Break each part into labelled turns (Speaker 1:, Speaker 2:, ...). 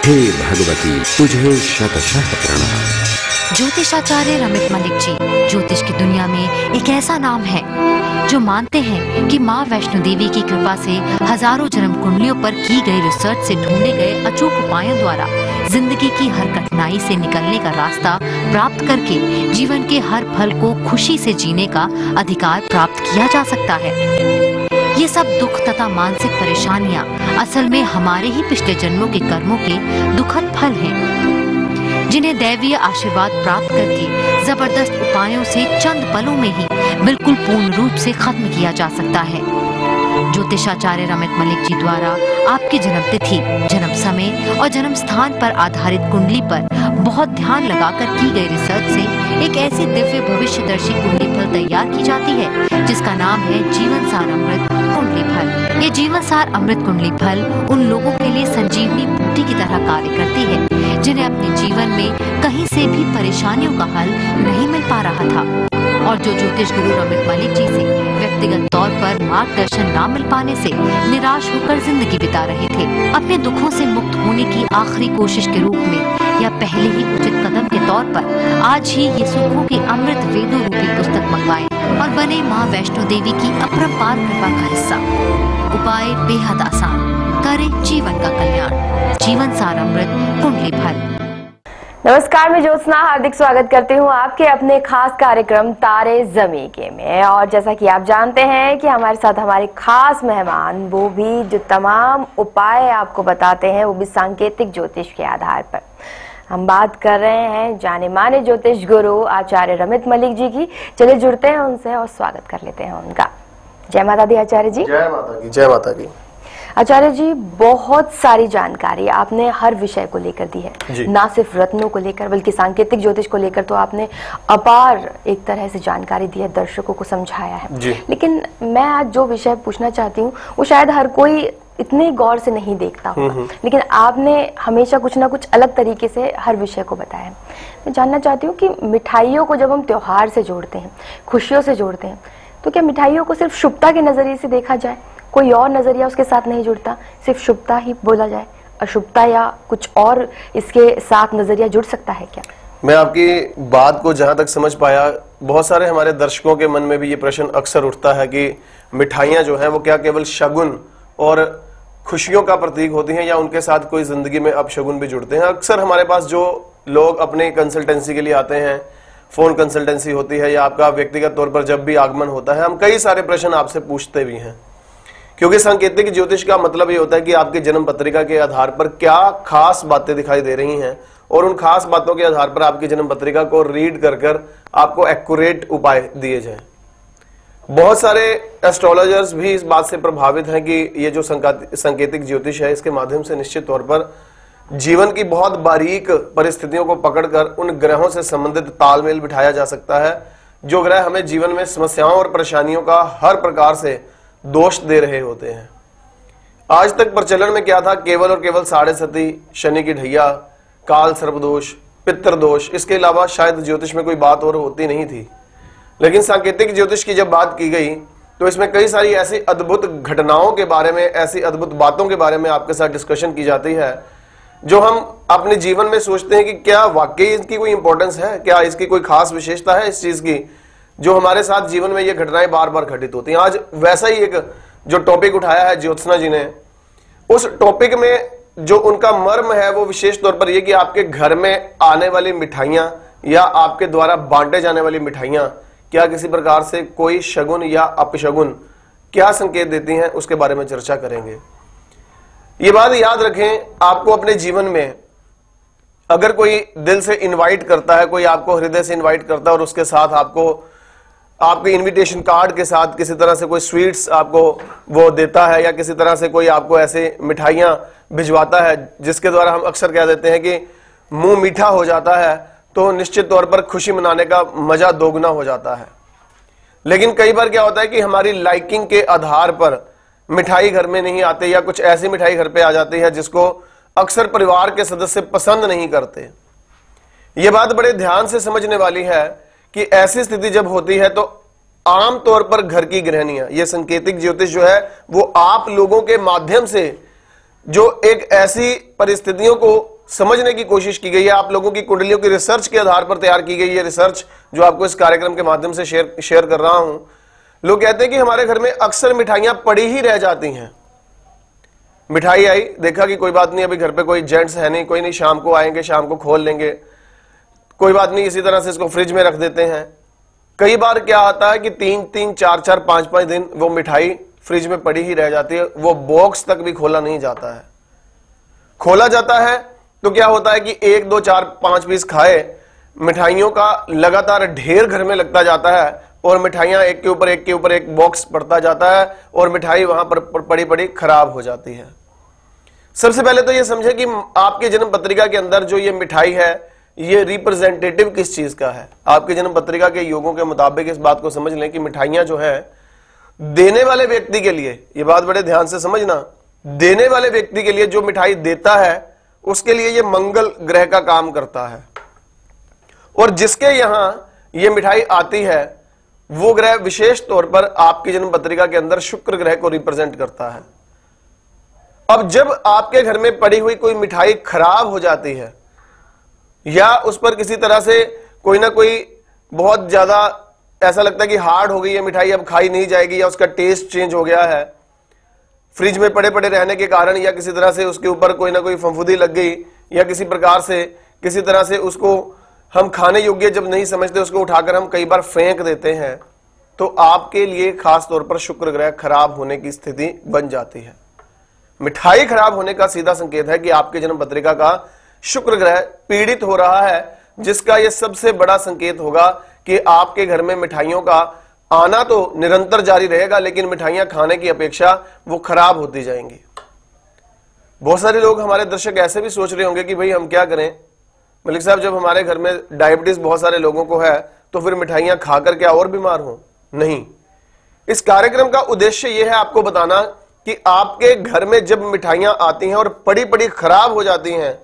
Speaker 1: हे भगवती, तुझे शतशः प्रणाम।
Speaker 2: ज्योतिषाचार्य रमित मलिक जी ज्योतिष की दुनिया में एक ऐसा नाम है जो मानते हैं कि माँ वैष्णो देवी की कृपा से हजारों जन्म कुंडलियों पर की गई रिसर्च से ढूंढे गए अचूक उपायों द्वारा जिंदगी की हर कठिनाई से निकलने का रास्ता प्राप्त करके जीवन के हर पल को खुशी से जीने का अधिकार प्राप्त किया जा सकता है। ये सब दुख तथा मानसिक परेशानियां असल में हमारे ही पिछले जन्मों के कर्मों के दुखद फल हैं, जिन्हें दैवीय आशीर्वाद प्राप्त करके जबरदस्त उपायों से चंद पलों में ही बिल्कुल पूर्ण रूप से खत्म किया जा सकता है। ज्योतिषाचार्य रमित मलिक जी द्वारा आपकी जन्म तिथि, जन्म समय और जन्म स्थान पर आधारित कुंडली पर बहुत ध्यान लगाकर की गई रिसर्च से एक ऐसी दिव्य भविष्यदर्शी कुंडली फल तैयार की जाती है जिसका नाम है जीवन सार अमृत कुंडली फल। ये जीवन सार अमृत कुंडली फल उन लोगों के लिए संजीवनी बूटी की तरह कार्य करती है जिन्हें अपने जीवन में कहीं से भी परेशानियों का हल नहीं मिल पा रहा था और जो ज्योतिष गुरु रमित मलिक जी से व्यक्तिगत तौर पर मार्गदर्शन न मिल पाने से निराश होकर जिंदगी बिता रहे थे। अपने दुखों से मुक्त होने की आखिरी कोशिश के रूप में या पहले ही उचित कदम के तौर पर आज ही ये सुखों की अमृत वेदों रूपी पुस्तक मंगवाएं और बने माँ वैष्णो देवी की अपरंपार कृपा का हिस्सा। उपाय बेहद आसान, करे जीवन का कल्याण। जीवन सार अमृत कुंडली फल।
Speaker 3: नमस्कार, मैं ज्योत्सना हार्दिक स्वागत करती हूँ आपके अपने खास कार्यक्रम तारे ज़मीं के में। और जैसा कि आप जानते हैं कि हमारे साथ हमारे खास मेहमान, वो भी जो तमाम उपाय आपको बताते हैं वो भी सांकेतिक ज्योतिष के आधार पर। हम बात कर रहे हैं जाने माने ज्योतिष गुरु आचार्य रमित मलिक जी की। चलिए जुड़ते हैं उनसे और स्वागत कर लेते हैं उनका। जय माता दी आचार्य जी।
Speaker 4: जय माता की। जय माता की।
Speaker 3: आचार्य जी, बहुत सारी जानकारी आपने हर विषय को लेकर दी है, ना सिर्फ रत्नों को लेकर बल्कि सांकेतिक ज्योतिष को लेकर तो आपने अपार एक तरह से जानकारी दी है, दर्शकों को समझाया है। लेकिन मैं आज जो विषय पूछना चाहती हूँ वो शायद हर कोई इतने गौर से नहीं देखता होगा, लेकिन आपने हमेशा कुछ ना कुछ अलग तरीके से हर विषय को बताया है। मैं जानना चाहती हूँ कि मिठाइयों को जब हम त्योहार से जोड़ते हैं, खुशियों से जोड़ते हैं, तो क्या मिठाइयों को सिर्फ शुभता के नजरिए से देखा जाए, कोई और नजरिया उसके साथ नहीं जुड़ता, सिर्फ शुभता ही बोला जाए, अशुभता या कुछ और इसके साथ नजरिया जुड़ सकता है क्या?
Speaker 4: मैं आपकी बात को जहां तक समझ पाया, बहुत सारे हमारे दर्शकों के मन में भी ये प्रश्न अक्सर उठता है कि मिठाइयां जो हैं वो क्या केवल शगुन और खुशियों का प्रतीक होती हैं या उनके साथ कोई जिंदगी में अपशगुन भी जुड़ते हैं। अक्सर हमारे पास जो लोग अपने कंसल्टेंसी के लिए आते हैं, फोन कंसल्टेंसी होती है या आपका व्यक्तिगत तौर पर जब भी आगमन होता है, हम कई सारे प्रश्न आपसे पूछते भी हैं, क्योंकि सांकेतिक ज्योतिष का मतलब ये होता है कि आपकी जन्म पत्रिका के आधार पर क्या खास बातें दिखाई दे रही हैं और उन खास बातों के आधार पर आपकी जन्म पत्रिका को रीड कर आपको एक्यूरेट उपाय दिए जाएं। बहुत सारे एस्ट्रोलॉजर्स भी इस बात से प्रभावित हैं कि ये जो सांकेतिक ज्योतिष है, इसके माध्यम से निश्चित तौर पर जीवन की बहुत बारीक परिस्थितियों को पकड़कर उन ग्रहों से संबंधित तालमेल बिठाया जा सकता है जो ग्रह हमें जीवन में समस्याओं और परेशानियों का हर प्रकार से दोष दे रहे होते हैं। आज तक प्रचलन में क्या था, केवल और केवल साढ़े सती, शनि की ढैया, काल सर्पदोष, पितृदोष, इसके अलावा शायद ज्योतिष में कोई बात और होती नहीं थी। लेकिन सांकेतिक ज्योतिष की जब बात की गई तो इसमें कई सारी ऐसी अद्भुत घटनाओं के बारे में, ऐसी अद्भुत बातों के बारे में आपके साथ डिस्कशन की जाती है जो हम अपने जीवन में सोचते हैं कि क्या वाकई इसकी कोई इंपॉर्टेंस है, क्या इसकी कोई खास विशेषता है इस चीज की, जो हमारे साथ जीवन में ये घटनाएं बार बार घटित होती हैं। आज वैसा ही एक जो टॉपिक उठाया है ज्योत्सना जी ने, उस टॉपिक में जो उनका मर्म है वो विशेष तौर पर यह कि आपके घर में आने वाली मिठाइयां या आपके द्वारा बांटे जाने वाली मिठाइयां क्या किसी प्रकार से कोई शगुन या अपशगुन क्या संकेत देती हैं, उसके बारे में चर्चा करेंगे। ये बात याद रखें, आपको अपने जीवन में अगर कोई दिल से इनवाइट करता है, कोई आपको हृदय से इनवाइट करता है और उसके साथ आपको आपके इनविटेशन कार्ड के साथ किसी तरह से कोई स्वीट्स आपको वो देता है या किसी तरह से कोई आपको ऐसे मिठाइयां भिजवाता है जिसके द्वारा हम अक्सर कह देते हैं कि मुंह मीठा हो जाता है, तो निश्चित तौर पर खुशी मनाने का मजा दोगुना हो जाता है। लेकिन कई बार क्या होता है कि हमारी लाइकिंग के आधार पर मिठाई घर में नहीं आते या कुछ ऐसी मिठाई घर पे आ जाती है जिसको अक्सर परिवार के सदस्य पसंद नहीं करते। ये बात बड़े ध्यान से समझने वाली है कि ऐसी स्थिति जब होती है तो आम तौर पर घर की गृहिणियां, ये सांकेतिक ज्योतिष जो है वो आप लोगों के माध्यम से जो एक ऐसी परिस्थितियों को समझने की कोशिश की गई है, आप लोगों की कुंडलियों की रिसर्च के आधार पर तैयार की गई है रिसर्च, जो आपको इस कार्यक्रम के माध्यम से शेयर कर रहा हूं। लोग कहते हैं कि हमारे घर में अक्सर मिठाइयां पड़ी ही रह जाती हैं। मिठाई आई, देखा कि कोई बात नहीं, अभी घर पे कोई जेंट्स है नहीं, कोई नहीं, शाम को आएंगे, शाम को खोल लेंगे, कोई बात नहीं, इसी तरह से इसको फ्रिज में रख देते हैं। कई बार क्या आता है कि 3-3, 4-4, 5-5 दिन वो मिठाई फ्रिज में पड़ी ही रह जाती है, वो बॉक्स तक भी खोला नहीं जाता है। खोला जाता है तो क्या होता है कि 1, 2, 4, 5 पीस खाए, मिठाइयों का लगातार ढेर घर में लगता जाता है और मिठाइयां एक के ऊपर एक बॉक्स पड़ता जाता है और मिठाई वहां पर पड़ी पड़ी खराब हो जाती है। सबसे पहले तो ये समझे कि आपके जन्म पत्रिका के अंदर जो ये मिठाई है, ये रिप्रेजेंटेटिव किस चीज का है। आपके जन्म पत्रिका के योगों के मुताबिक इस बात को समझ लें कि मिठाइयां जो है देने वाले व्यक्ति के लिए, ये बात बड़े ध्यान से समझना, देने वाले व्यक्ति के लिए जो मिठाई देता है उसके लिए ये मंगल ग्रह का काम करता है, और जिसके यहां ये मिठाई आती है वो ग्रह विशेष तौर पर आपकी जन्म पत्रिका के अंदर शुक्र ग्रह को रिप्रेजेंट करता है। अब जब आपके घर में पड़ी हुई कोई मिठाई खराब हो जाती है या उस पर किसी तरह से कोई ना कोई बहुत ज्यादा ऐसा लगता है कि हार्ड हो गई है मिठाई, अब खाई नहीं जाएगी, या उसका टेस्ट चेंज हो गया है फ्रिज में पड़े पड़े रहने के कारण, या किसी तरह से उसके ऊपर कोई ना कोई फफूंदी लग गई, या किसी प्रकार से किसी तरह से उसको हम खाने योग्य जब नहीं समझते उसको उठाकर हम कई बार फेंक देते हैं, तो आपके लिए खास तौर पर शुक्र ग्रह खराब होने की स्थिति बन जाती है। मिठाई खराब होने का सीधा संकेत है कि आपके जन्म पत्रिका का शुक्र ग्रह पीड़ित हो रहा है, जिसका यह सबसे बड़ा संकेत होगा कि आपके घर में मिठाइयों का आना तो निरंतर जारी रहेगा, लेकिन मिठाइयां खाने की अपेक्षा वो खराब होती जाएंगी। बहुत सारे लोग, हमारे दर्शक ऐसे भी सोच रहे होंगे कि भाई हम क्या करें मलिक साहब, जब हमारे घर में डायबिटीज बहुत सारे लोगों को है तो फिर मिठाइयां खाकर क्या और बीमार हो? नहीं, इस कार्यक्रम का उद्देश्य यह है आपको बताना कि आपके घर में जब मिठाइयां आती हैं और पड़ी पड़ी खराब हो जाती हैं,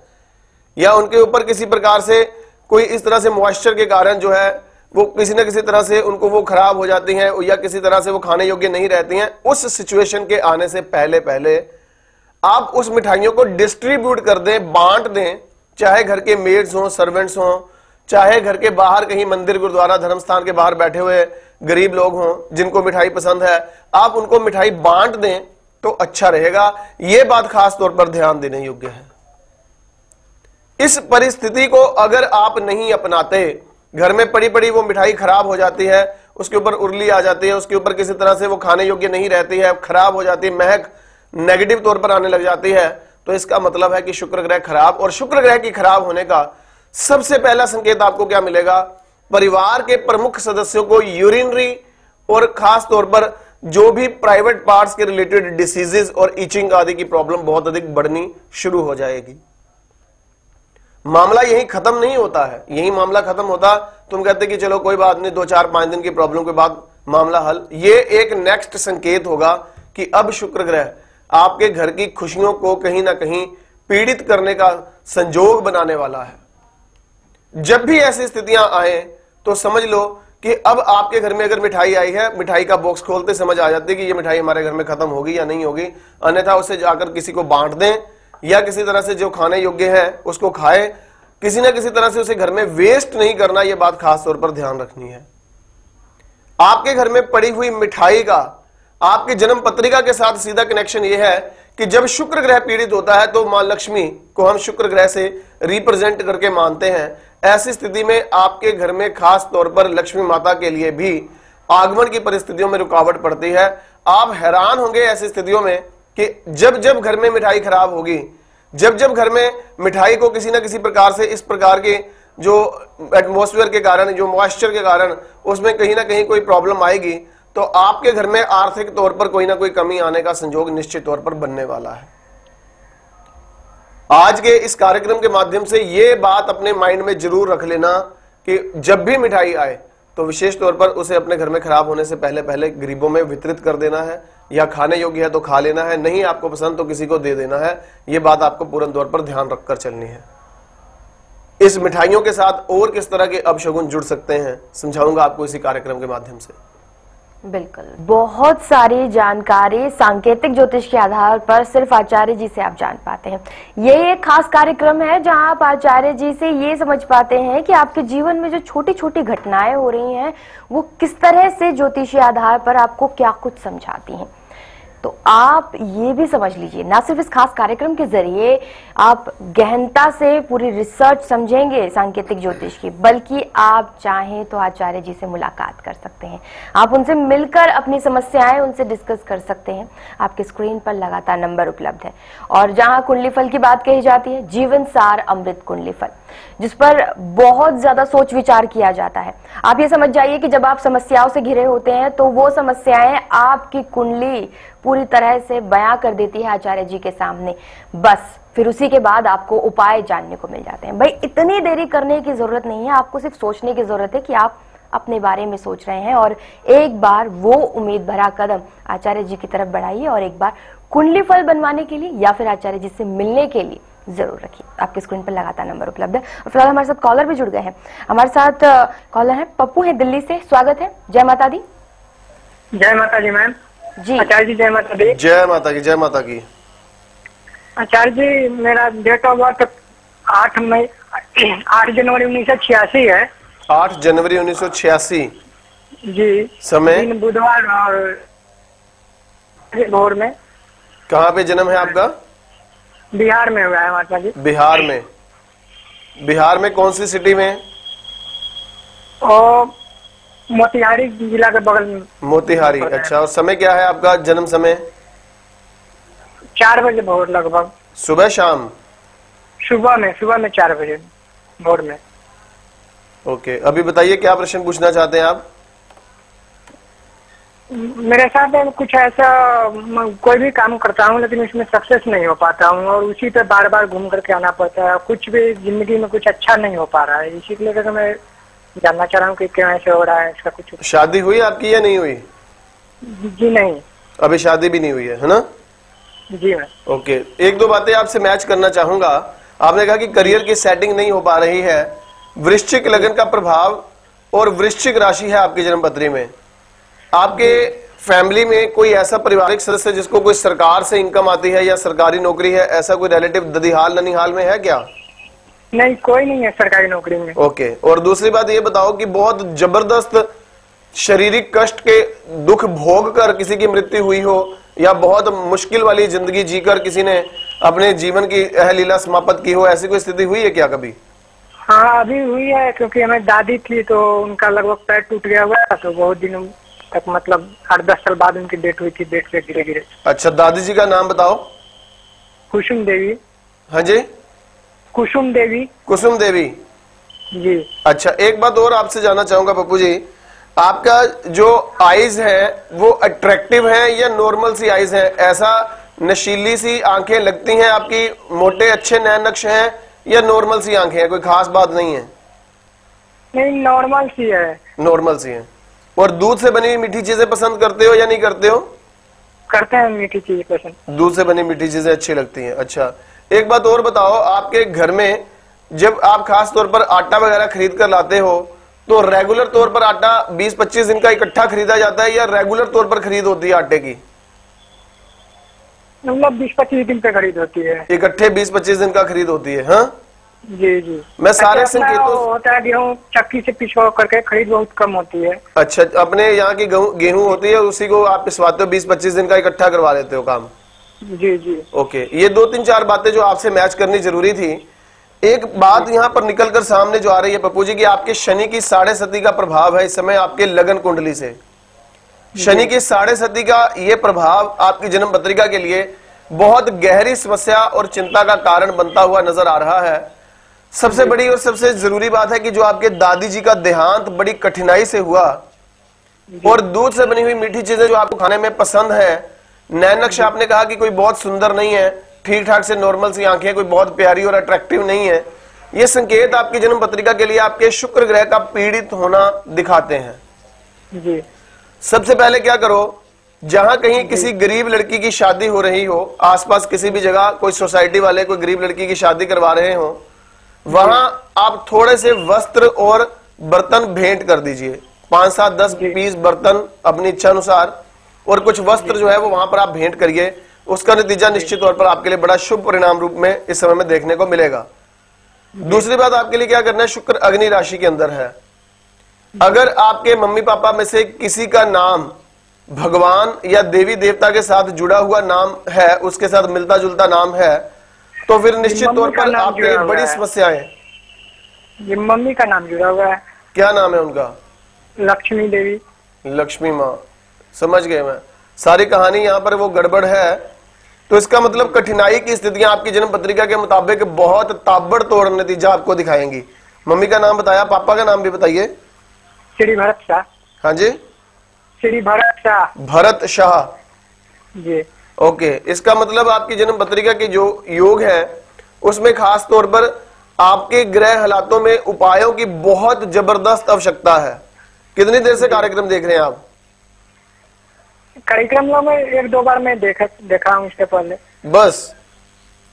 Speaker 4: या उनके ऊपर किसी प्रकार से कोई इस तरह से मॉइस्चर के कारण जो है वो किसी न किसी तरह से उनको वो खराब हो जाती हैं, या किसी तरह से वो खाने योग्य नहीं रहती हैं, उस सिचुएशन के आने से पहले पहले आप उस मिठाइयों को डिस्ट्रीब्यूट कर दें, बांट दें, चाहे घर के मेड्स हों, सर्वेंट्स हों, चाहे घर के बाहर कहीं मंदिर, गुरुद्वारा, धर्म स्थान के बाहर बैठे हुए गरीब लोग हों जिनको मिठाई पसंद है, आप उनको मिठाई बांट दें तो अच्छा रहेगा। यह बात खास तौर पर ध्यान देने योग्य है। इस परिस्थिति को अगर आप नहीं अपनाते, घर में पड़ी पड़ी वो मिठाई खराब हो जाती है, उसके ऊपर उर्ली आ जाती है, उसके ऊपर किसी तरह से वो खाने योग्य नहीं रहती है, खराब हो जाती है, महक नेगेटिव तौर पर आने लग जाती है, तो इसका मतलब है कि शुक्र ग्रह खराब। और शुक्र ग्रह की खराब होने का सबसे पहला संकेत आपको क्या मिलेगा? परिवार के प्रमुख सदस्यों को यूरिनरी और खास तौर पर जो भी प्राइवेट पार्ट्स के रिलेटेड डिसीजेस और इचिंग आदि की प्रॉब्लम बहुत अधिक बढ़नी शुरू हो जाएगी। मामला यही खत्म नहीं होता है, यही मामला खत्म होता तुम कहते कि चलो कोई बात नहीं, 2, 4, 5 दिन की प्रॉब्लम के बाद मामला हल। ये एक नेक्स्ट संकेत होगा कि अब शुक्र ग्रह आपके घर की खुशियों को कहीं ना कहीं पीड़ित करने का संजोग बनाने वाला है। जब भी ऐसी स्थितियां आए तो समझ लो कि अब आपके घर में अगर मिठाई आई है, मिठाई का बॉक्स खोलते समझ आ जाती है कि ये मिठाई हमारे घर में खत्म होगी या नहीं होगी, अन्यथा उसे जाकर किसी को बांट दें, या किसी तरह से जो खाने योग्य है उसको खाए, किसी ना किसी तरह से उसे घर में वेस्ट नहीं करना। यह बात खास तौर पर ध्यान रखनी है। आपके घर में पड़ी हुई मिठाई का आपकी जन्म पत्रिका के साथ सीधा कनेक्शन यह है कि जब शुक्र ग्रह पीड़ित होता है तो मां लक्ष्मी को हम शुक्र ग्रह से रिप्रेजेंट करके मानते हैं। ऐसी स्थिति में आपके घर में खास तौर पर लक्ष्मी माता के लिए भी आगमन की परिस्थितियों में रुकावट पड़ती है। आप हैरान होंगे ऐसी स्थितियों में कि जब जब घर में मिठाई खराब होगी, जब जब घर में मिठाई को किसी न किसी प्रकार से इस प्रकार के जो एटमॉस्फेयर के कारण, जो मॉइस्चर के कारण उसमें कहीं ना कहीं कोई प्रॉब्लम आएगी, तो आपके घर में आर्थिक तौर पर कोई ना कोई कमी आने का संजोग निश्चित तौर पर बनने वाला है। आज के इस कार्यक्रम के माध्यम से यह बात अपने माइंड में जरूर रख लेना कि जब भी मिठाई आए तो विशेष तौर पर उसे अपने घर में खराब होने से पहले पहले गरीबों में वितरित कर देना है, या खाने योग्य है तो खा लेना है, नहीं आपको पसंद तो किसी को दे देना है। यह बात आपको पूर्ण तौर पर ध्यान रखकर चलनी है। इस मिठाइयों के साथ और किस तरह के अपशगुन जुड़ सकते हैं समझाऊंगा आपको इसी कार्यक्रम के माध्यम से।
Speaker 3: बिल्कुल, बहुत सारी जानकारी सांकेतिक ज्योतिष के आधार पर सिर्फ आचार्य जी से आप जान पाते हैं। ये एक खास कार्यक्रम है जहां आप आचार्य जी से ये समझ पाते हैं कि आपके जीवन में जो छोटी छोटी घटनाएं हो रही हैं वो किस तरह से ज्योतिषीय आधार पर आपको क्या कुछ समझाती हैं। तो आप ये भी समझ लीजिए, ना सिर्फ इस खास कार्यक्रम के जरिए आप गहनता से पूरी रिसर्च समझेंगे सांकेतिक ज्योतिष की, बल्कि आप चाहें तो आचार्य जी से मुलाकात कर सकते हैं। आप उनसे मिलकर अपनी समस्याएं उनसे डिस्कस कर सकते हैं। आपके स्क्रीन पर लगातार नंबर उपलब्ध है। और जहां कुंडली फल की बात कही जाती है, जीवन सार अमृत कुंडली फल, जिस पर बहुत ज्यादा सोच विचार किया जाता है। आप ये समझ जाइए कि जब आप समस्याओं से घिरे होते हैं तो वो समस्याएं आपकी कुंडली पूरी तरह से बयां कर देती है आचार्य जी के सामने। बस फिर उसी के बाद आपको उपाय जानने को मिल जाते हैं। भाई इतनी देरी करने की जरूरत नहीं है, आपको सिर्फ सोचने की जरूरत है कि आप अपने बारे में सोच रहे हैं और एक बार वो उम्मीद भरा कदम आचार्य जी की तरफ बढ़ाइए और एक बार कुंडली फल बनवाने के लिए या फिर आचार्य जी से मिलने के लिए जरूर रखिए। आपके स्क्रीन पर लगातार नंबर उपलब्ध है। और फिलहाल हमारे साथ कॉलर भी जुड़ गए हैं। हमारे साथ कॉलर है पप्पू है दिल्ली से। स्वागत है। जय माता दी।
Speaker 5: जय माता जी मैम
Speaker 3: जी।
Speaker 5: आचार्य जी जय माता दी।
Speaker 4: जय माता की, जय माता की।
Speaker 5: आचार्य जी मेरा डेट ऑफ बर्थ 8 जनवरी 1986 है।
Speaker 4: 8 जनवरी 1986
Speaker 5: जी।
Speaker 4: समय
Speaker 5: दिन बुधवार और भोर में।
Speaker 4: कहाँ पे जन्म है आपका?
Speaker 5: बिहार में हुआ है माता जी।
Speaker 4: बिहार में। बिहार में कौन सी सिटी में?
Speaker 5: और मोतिहारी जिला के बगल में।
Speaker 4: मोतिहारी। अच्छा, और समय क्या है आपका जन्म समय?
Speaker 5: 4 बजे भोर लगभग।
Speaker 4: सुबह शाम?
Speaker 5: सुबह में 4 बजे भोर में।
Speaker 4: ओके, अभी बताइए क्या प्रश्न पूछना चाहते हैं आप?
Speaker 5: मेरे साथ कुछ ऐसा कोई भी काम करता हूँ लेकिन उसमें सक्सेस नहीं हो पाता हूँ और उसी पे बार बार घूम करके आना पड़ता है। कुछ भी जिंदगी में कुछ अच्छा नहीं हो पा रहा है, इसी के लेकर मैं जानना चाह रहा हूँ कि क्यों ऐसे हो रहा है, इसका कुछ।
Speaker 4: शादी हुई आपकी या नहीं हुई?
Speaker 5: जी नहीं,
Speaker 4: अभी शादी भी नहीं हुई है ना?
Speaker 5: जी मैम।
Speaker 4: ओके, एक दो बातें आपसे मैच करना चाहूंगा। आपने कहा कि करियर की सेटिंग नहीं हो पा रही है, वृश्चिक लगन का प्रभाव और वृश्चिक राशि है आपकी जन्मपत्री में। आपके फैमिली में कोई ऐसा पारिवारिक सदस्य जिसको कोई सरकार से इनकम आती है या सरकारी नौकरी है, ऐसा कोई रिलेटिव ददिहाल ननिहाल में है क्या?
Speaker 5: नहीं, कोई नहीं है सरकारी नौकरी में।
Speaker 4: ओके, और दूसरी बात ये बताओ कि बहुत जबरदस्त शारीरिक कष्ट के दुख भोग कर किसी की मृत्यु हुई हो या बहुत मुश्किल वाली जिंदगी जीकर किसी ने अपने जीवन की अहलीला समाप्त की हो, ऐसी कोई स्थिति हुई है क्या कभी?
Speaker 5: हाँ अभी हुई है, क्योंकि हमें दादी थी तो उनका लगभग पैर टूट गया हुआ था, तो बहुत दिनों तक मतलब 8-10 साल बाद उनकी डेथ हुई थी बेड पे गिरे गिरे।
Speaker 4: अच्छा, दादी जी का नाम बताओ।
Speaker 5: कुसुम देवी।
Speaker 4: हाँ जी,
Speaker 5: कुसुम देवी।
Speaker 4: कुसुम देवी
Speaker 5: जी।
Speaker 4: अच्छा, एक बात और आपसे जानना चाहूंगा पप्पू जी, आपका जो आईज है वो अट्रैक्टिव है या नॉर्मल सी आईज है? ऐसा नशीली सी आंखें लगती हैं आपकी, मोटे अच्छे नैन नक्श हैं या नॉर्मल सी आंखें हैं, कोई खास बात नहीं है?
Speaker 5: नहीं, नॉर्मल सी है।
Speaker 4: नॉर्मल सी है। और दूध से बनी हुई मीठी चीजें पसंद करते हो या नहीं करते हो?
Speaker 5: करते हैं मीठी चीजें पसंद।
Speaker 4: दूध से बनी मीठी चीजें अच्छी लगती हैं। अच्छा, एक बात और बताओ, आपके घर में जब आप खास तौर पर आटा वगैरह खरीद कर लाते हो तो रेगुलर तौर पर आटा 20-25 दिन का इकट्ठा खरीदा जाता है या रेगुलर तौर पर खरीद होती है आटे की?
Speaker 5: मतलब 20-25 दिन पे खरीद होती है।
Speaker 4: इकट्ठे 20-25 दिन का खरीद होती है। हाँ
Speaker 5: जी जी।
Speaker 4: मैं सारे संकेतों
Speaker 5: होता है, गेहूँ चक्की से पिसवा करके खरीद बहुत कम होती है।
Speaker 4: अच्छा, अपने यहाँ की गेहूं होती है उसी को आप पिसवाते हो, 20-25 दिन का इकट्ठा करवा लेते हो काम?
Speaker 5: जी जी।
Speaker 4: ओके, ये 2-3-4 बातें जो आपसे मैच करनी जरूरी थी। एक बात यहाँ पर निकलकर सामने जो आ रही है पप्पू जी की, आपके शनि की 7.5 का प्रभाव है इस समय आपके लगन कुंडली से। शनि की 7.5 का ये प्रभाव आपकी जन्म पत्रिका के लिए बहुत गहरी समस्या और चिंता का कारण बनता हुआ नजर आ रहा है। सबसे बड़ी और सबसे जरूरी बात है कि जो आपके दादी जी का देहांत बड़ी कठिनाई से हुआ और दूध से बनी हुई मीठी चीजें जो आपको खाने में पसंद है, नैन नक्श आपने कहा कि कोई बहुत सुंदर नहीं है, ठीक ठाक से नॉर्मल सी आंखें, कोई बहुत प्यारी और अट्रैक्टिव नहीं है, ये संकेत आपकी जन्म पत्रिका के लिए आपके शुक्र ग्रह का पीड़ित होना दिखाते हैं।
Speaker 5: जी।
Speaker 4: सबसे पहले क्या करो, जहां कहीं किसी गरीब लड़की की शादी हो रही हो, आसपास किसी भी जगह कोई सोसाइटी वाले कोई गरीब लड़की की शादी करवा रहे हो, वहां आप थोड़े से वस्त्र और बर्तन भेंट कर दीजिए। 5, 7, 10 पीस बर्तन अपनी इच्छा अनुसार, और कुछ वस्त्र जो है वो वहां पर आप भेंट करिए। उसका नतीजा निश्चित तौर पर आपके लिए बड़ा शुभ परिणाम रूप में इस समय में देखने को मिलेगा। दूसरी बात आपके लिए क्या करना है, शुक्र अग्नि राशि के अंदर है। अगर आपके मम्मी पापा में से किसी का नाम भगवान या देवी देवता के साथ जुड़ा हुआ नाम है, उसके साथ मिलता जुलता नाम है, तो फिर निश्चित तौर पर आपके लिए बड़ी समस्याएं।
Speaker 5: ये मम्मी का नाम जुड़ा हुआ है।
Speaker 4: क्या नाम है उनका?
Speaker 5: लक्ष्मी देवी।
Speaker 4: लक्ष्मी माँ, समझ गए मैं। सारी कहानी यहाँ पर वो गड़बड़ है, तो इसका मतलब कठिनाई की स्थितियां आपकी जन्म पत्रिका के मुताबिक बहुत ताबड़तोड़ नतीजा आपको दिखाएंगी। मम्मी का नाम बताया, पापा का नाम भी बताइए।
Speaker 5: श्री भरत शाह।
Speaker 4: हाँ जी,
Speaker 5: श्री भरत शाह।
Speaker 4: भरत शाह
Speaker 5: जी।
Speaker 4: ओके, इसका मतलब आपकी जन्म पत्रिका की जो योग है उसमें खास तौर पर आपके ग्रह हालातों में उपायों की बहुत जबरदस्त आवश्यकता है। कितनी देर से कार्यक्रम देख रहे हैं आप?
Speaker 5: कार्यक्रम में 1-2 बार मैं देखा हूँ इससे पहले
Speaker 4: बस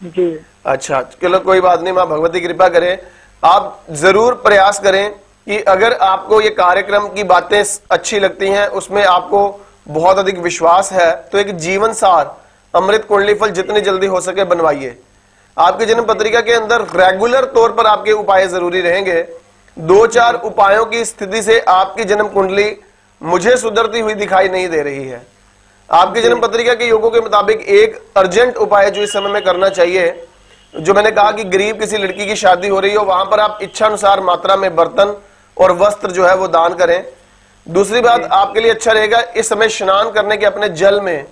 Speaker 5: जी।
Speaker 4: अच्छा, चलो कोई बात नहीं, माँ भगवती कृपा करे। आप जरूर प्रयास करें कि अगर आपको ये कार्यक्रम की बातें अच्छी लगती हैं, उसमें आपको बहुत अधिक विश्वास है, तो एक जीवन सार अमृत कुंडली फल जितनी जल्दी हो सके बनवाइए। आपकी जन्म पत्रिका के अंदर रेगुलर तौर पर आपके उपाय जरूरी रहेंगे। 2-4 उपायों की स्थिति से आपकी जन्म कुंडली मुझे सुधरती हुई दिखाई नहीं दे रही है। आपकी जन्म पत्रिका के योगों के मुताबिक एक अर्जेंट उपाय जो इस समय में करना चाहिए, जो मैंने कहा कि गरीब किसी लड़की की शादी हो रही हो, वहां पर आप इच्छा अनुसार मात्रा में बर्तन और वस्त्र जो है वो दान करें। दूसरी बात आपके लिए अच्छा रहेगा, इस समय स्नान करने के अपने जल में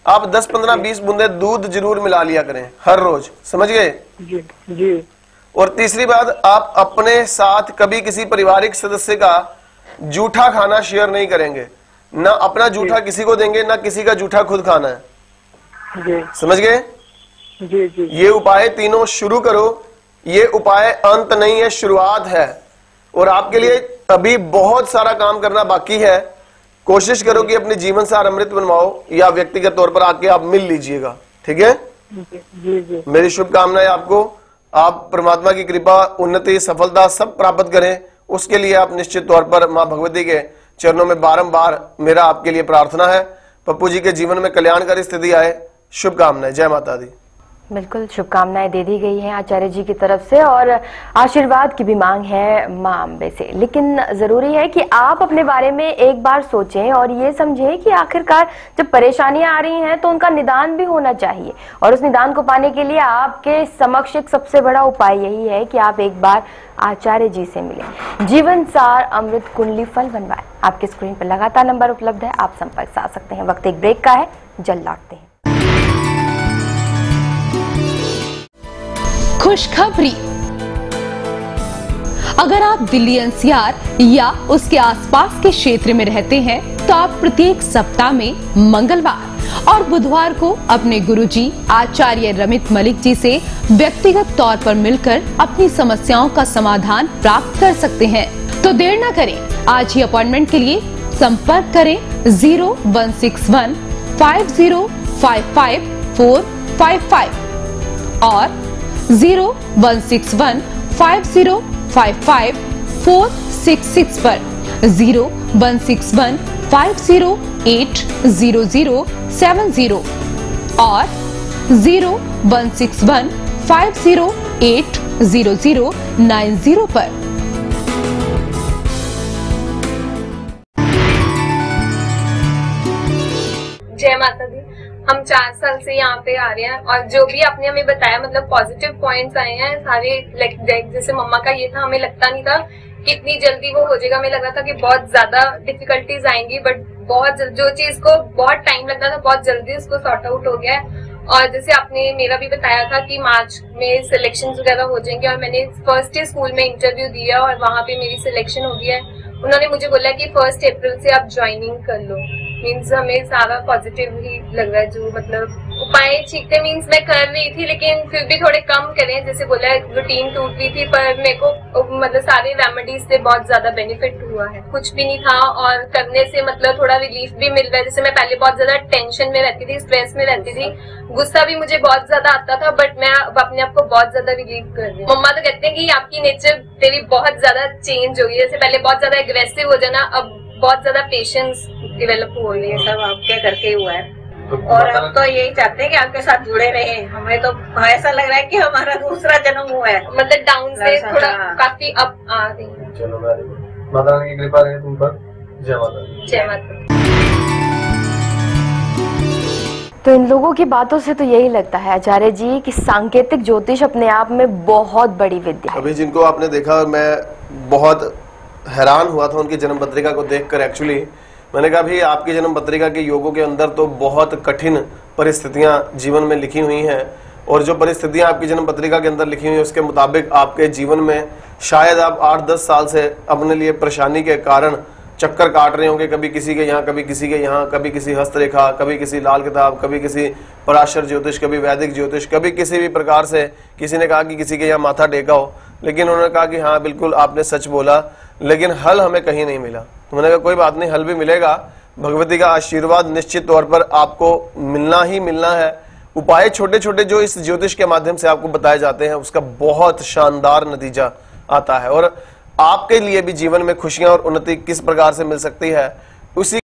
Speaker 4: आप 10, 15, 20 बूंदे दूध जरूर मिला लिया करें हर रोज, समझ गए
Speaker 5: जी जी।
Speaker 4: और तीसरी बात, आप अपने साथ कभी किसी पारिवारिक सदस्य का जूठा खाना शेयर नहीं करेंगे, ना अपना जूठा किसी को देंगे, ना किसी का जूठा खुद खाना है
Speaker 5: जी।
Speaker 4: समझ गए
Speaker 5: जी जी।
Speaker 4: ये उपाय तीनों शुरू करो। ये उपाय अंत नहीं है, शुरुआत है, और आपके लिए अभी बहुत सारा काम करना बाकी है। कोशिश करो कि अपने जीवन सार अमृत बनवाओ, या व्यक्तिगत तौर पर आके आप मिल लीजिएगा, ठीक है
Speaker 5: जी जी।
Speaker 4: मेरी शुभकामनाएं आपको। आप परमात्मा की कृपा, उन्नति, सफलता सब प्राप्त करें, उसके लिए आप निश्चित तौर पर मां भगवती के चरणों में बारंबार मेरा आपके लिए प्रार्थना है। पप्पू जी के जीवन में कल्याणकारी स्थिति आए, शुभकामनाएं। जय माता दी।
Speaker 3: बिल्कुल, शुभकामनाएं दे दी गई हैं आचार्य जी की तरफ से, और आशीर्वाद की भी मांग है मां अम्बे से। लेकिन जरूरी है कि आप अपने बारे में एक बार सोचें और ये समझें कि आखिरकार जब परेशानियां आ रही हैं तो उनका निदान भी होना चाहिए, और उस निदान को पाने के लिए आपके समक्ष एक सबसे बड़ा उपाय यही है कि आप एक बार आचार्य जी से मिलें, जीवन सार अमृत कुंडली फल बनवाएं। आपके स्क्रीन पर लगातार नंबर उपलब्ध है, आप संपर्क से आ सकते हैं। वक्त एक ब्रेक का है, जल्द लौटते हैं।
Speaker 6: खुशखबरी, अगर आप दिल्ली एनसीआर या उसके आसपास के क्षेत्र में रहते हैं तो आप प्रत्येक सप्ताह में मंगलवार और बुधवार को अपने गुरुजी आचार्य रमित मलिक जी से व्यक्तिगत तौर पर मिलकर अपनी समस्याओं का समाधान प्राप्त कर सकते हैं। तो देर न करें, आज ही अपॉइंटमेंट के लिए संपर्क करें 0161 5055 455 और 0161 5055 466 पर 0161 508 0070 और 0161 508 0090 पर।
Speaker 7: जय माता दी। हम 4 साल से यहाँ पे आ रहे हैं और जो भी आपने हमें बताया, मतलब पॉजिटिव पॉइंट्स आए हैं सारे। लाइक जैसे मम्मा का ये था, हमें लगता नहीं था कि इतनी जल्दी वो हो जाएगा। हमें लग रहा था कि बहुत ज्यादा डिफिकल्टीज आएंगी, बट बहुत जो चीज को बहुत टाइम लगता था बहुत जल्दी उसको सॉर्ट आउट हो गया है। और जैसे आपने मेरा भी बताया था कि मार्च में सिलेक्शन वगैरह हो जाएंगे, और मैंने फर्स्ट डे स्कूल में इंटरव्यू दिया और वहाँ पे मेरी सिलेक्शन हो गया है। उन्होंने मुझे बोला कि 1 अप्रैल से आप ज्वाइनिंग कर लो। मीन्स हमें सारा पॉजिटिव ही लग रहा है। जो मतलब उपाय ठीक थे, मीन्स मैं कर रही थी लेकिन फिर भी थोड़े कम करें। जैसे बोला रूटीन टूट रही थी, पर मेरे को मतलब सारे रेमेडीज से बहुत ज्यादा बेनिफिट हुआ है। कुछ भी नहीं था और करने से मतलब थोड़ा रिलीफ भी मिल रहा है। जैसे मैं पहले बहुत ज्यादा टेंशन में रहती थी, स्ट्रेस में रहती थी, गुस्सा भी मुझे बहुत ज्यादा आता था, बट मैं अब अपने आप को बहुत ज्यादा रिलीव कर रही हूँ। मम्मा तो कहते हैं कि आपकी नेचर तेरी बहुत ज्यादा चेंज हो गई है। जैसे पहले बहुत ज्यादा एग्रेसिव हो जाना, अब बहुत ज्यादा पेशेंस डेवलप हो रही है।
Speaker 8: सब आपके करके हुआ है
Speaker 9: और हम तो यही चाहते हैं कि आपके साथ जुड़े रहे। हमें तो ऐसा लग रहा है कि हमारा दूसरा जन्म हुआ है,
Speaker 7: मतलब डाउन से थोड़ा काफी अप आ रही है।
Speaker 10: चलो माता रानी की कृपा रहे तुम पर। जय माता दी।
Speaker 7: जय माता।
Speaker 3: तो इन लोगों की बातों से तो यही लगता है आचार्य जी कि सांकेतिक ज्योतिष अपने आप में बहुत बड़ी विद्या है।
Speaker 4: अभी जिनको आपने देखा, मैं बहुत हैरान हुआ था उनकी जन्म पत्रिका को देखकर। एक्चुअली मैंने कहा भी आपकी जन्म पत्रिका के योगों के अंदर तो बहुत कठिन परिस्थितियां जीवन में लिखी हुई हैं, और जो परिस्थितियां आपकी जन्म पत्रिका के अंदर लिखी हुई हैं उसके मुताबिक आपके जीवन में शायद आप 8-10 साल से अपने लिए परेशानी के कारण चक्कर काट रहे होंगे, कभी किसी के यहाँ, कभी किसी के यहाँ, कभी किसी हस्तरेखा, कभी किसी लाल किताब, कभी किसी पराशर ज्योतिष, कभी वैदिक ज्योतिष, कभी किसी भी प्रकार से किसी ने कहा कि किसी के यहाँ माथा टेका हो, लेकिन उन्होंने कहा कि हाँ बिल्कुल आपने सच बोला, लेकिन हल हमें कहीं नहीं मिला। तो मैंने कहा कोई बात नहीं, हल भी मिलेगा। भगवती का आशीर्वाद निश्चित तौर पर आपको मिलना ही मिलना है। उपाय छोटे छोटे जो इस ज्योतिष के माध्यम से आपको बताए जाते हैं उसका बहुत शानदार नतीजा आता है, और आपके लिए भी जीवन में खुशियां और उन्नति किस प्रकार से मिल सकती है उसी